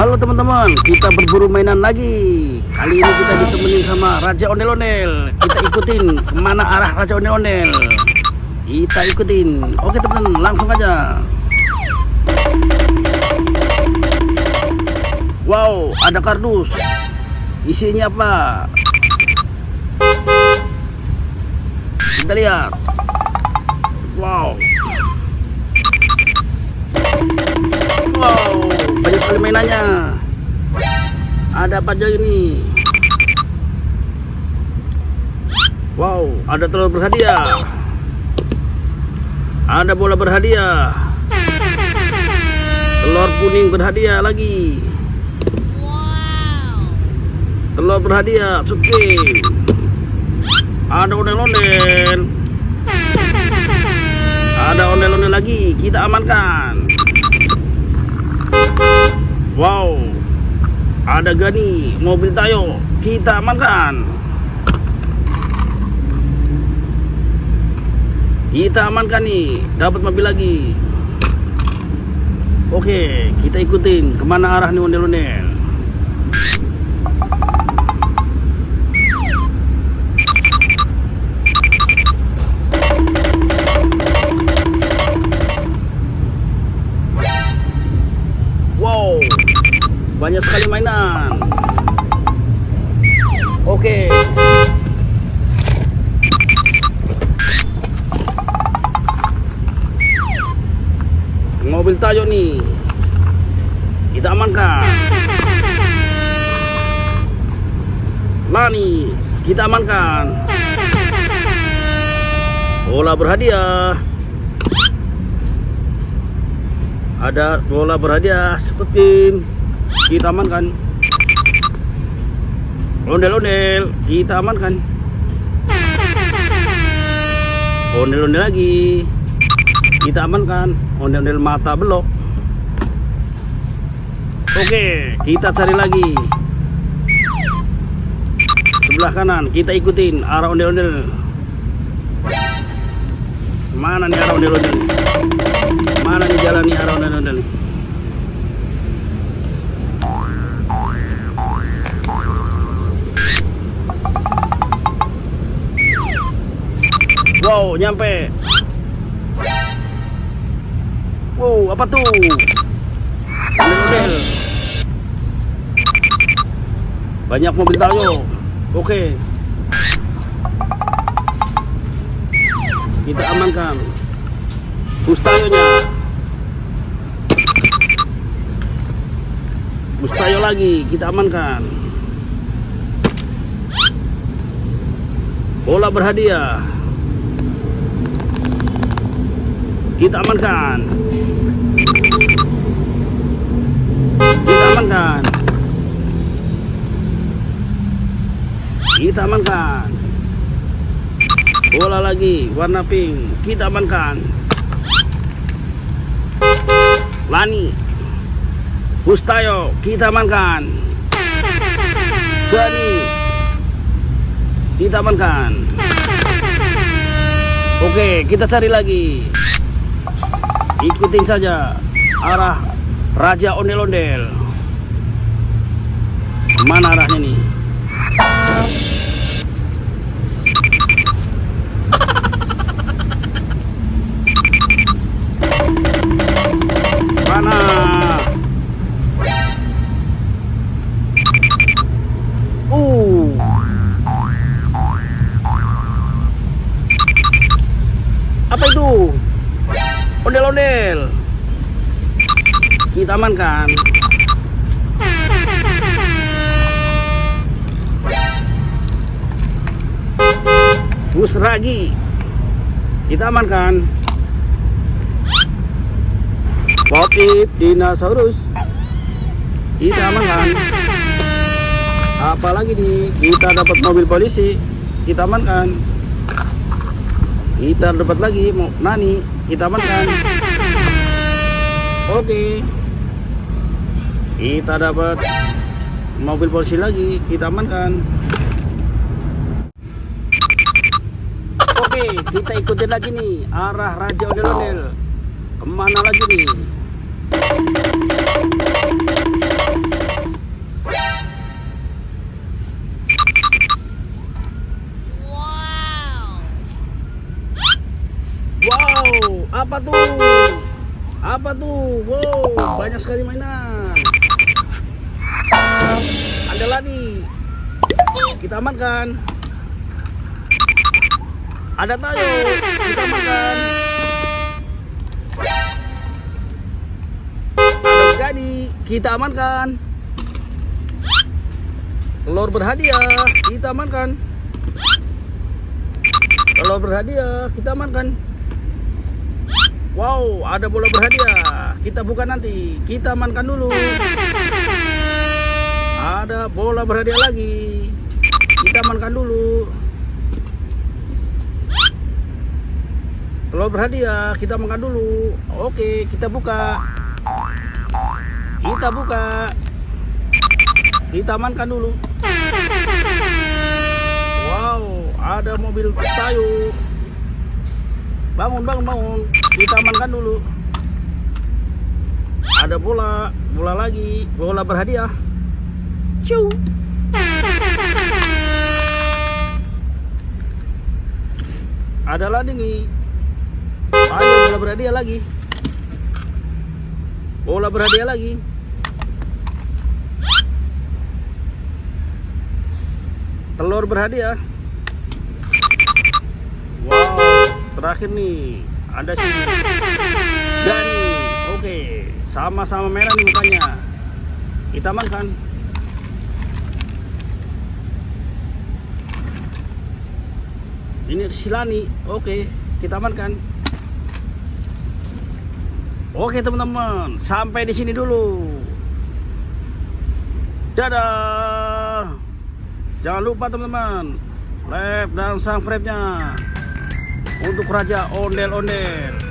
Halo teman-teman, kita berburu mainan lagi. Kali ini kita ditemenin sama Raja Ondel-Ondel. Kita ikutin kemana arah Raja Ondel-Ondel. Kita ikutin. Oke teman-teman, langsung aja. Wow, ada kardus. Isinya apa? Kita lihat. Wow. Wow, banyak sekali mainannya. Ada apa aja ini? Wow, ada telur berhadiah. Ada bola berhadiah. Telur kuning berhadiah lagi. Telur berhadiah, suki. Ada ondel-ondel. Ada ondel-ondel lagi, kita amankan. Wow, ada Gani, mobil Tayo, kita amankan. Kita amankan nih, dapat mobil lagi. Oke, kita ikutin kemana arah nih ondel-ondel. Wow, banyak sekali mainan. Oke. Mobil Tayo nih, kita amankan. Lani, kita amankan. Bola berhadiah. Ada bola berhadiah seperti kita amankan. Ondel-ondel kita amankan. Ondel-ondel lagi kita amankan. Ondel-ondel mata belok. Oke, kita cari lagi. Sebelah kanan kita ikutin arah ondel-ondel. Mana nih arah ondel-ondel? Mana nih jalan nih arah ondel-ondel? Wow, nyampe. Wow, apa tuh? Ondel-ondel. Banyak mobil Tayo. Oke. Kita amankan. Bus Tayonya. Bus Tayo lagi kita amankan. Bola berhadiah kita amankan. Kita amankan. Kita amankan. Bola lagi warna pink kita amankan. Lani, Bus Tayo kita amankan. Gani kita amankan. Oke, kita cari lagi. Ikutin saja arah Raja Ondel-Ondel. Mana arahnya nih? Mana? Apa itu? Ondel-ondel. Kita amankan. Bus Ragi kita amankan. Popip dinosaurus kita amankan. Apalagi nih, kita dapat mobil polisi kita amankan. Kita dapat lagi Nani kita amankan. Oke, kita dapat mobil polisi lagi kita amankan. Oke, kita ikutin lagi nih arah Raja Ondel-Ondel. Kemana lagi nih? banyak sekali mainan. Ada lagi. Kita amankan. Ada tayo. Kita amankan. Ada jadi. Kita amankan. Telur berhadiah. Kita amankan. Telur berhadiah. Kita amankan. Wow, ada bola berhadiah. Kita buka nanti. Kita amankan dulu. Ada bola berhadiah lagi. Kita amankan dulu. Telur berhadiah. Kita amankan dulu. Oke, kita buka. Kita buka. Kita amankan dulu. Wow, ada mobil tayo. Bangun, bangun, bangun. Kita amankan dulu. Ada bola, bola lagi, bola berhadiah. Ciu. Ada lagi nih. Ayo, bola berhadiah lagi. Bola berhadiah lagi. Telur berhadiah. Wow, terakhir nih ada si Dani. Oke, sama-sama merah nih mukanya. Kita amankan. Ini si Lani. Oke, kita amankan. Oke teman-teman, sampai di sini dulu. Dadah. Jangan lupa teman-teman, like dan subscribe-nya untuk Raja Ondel-Ondel.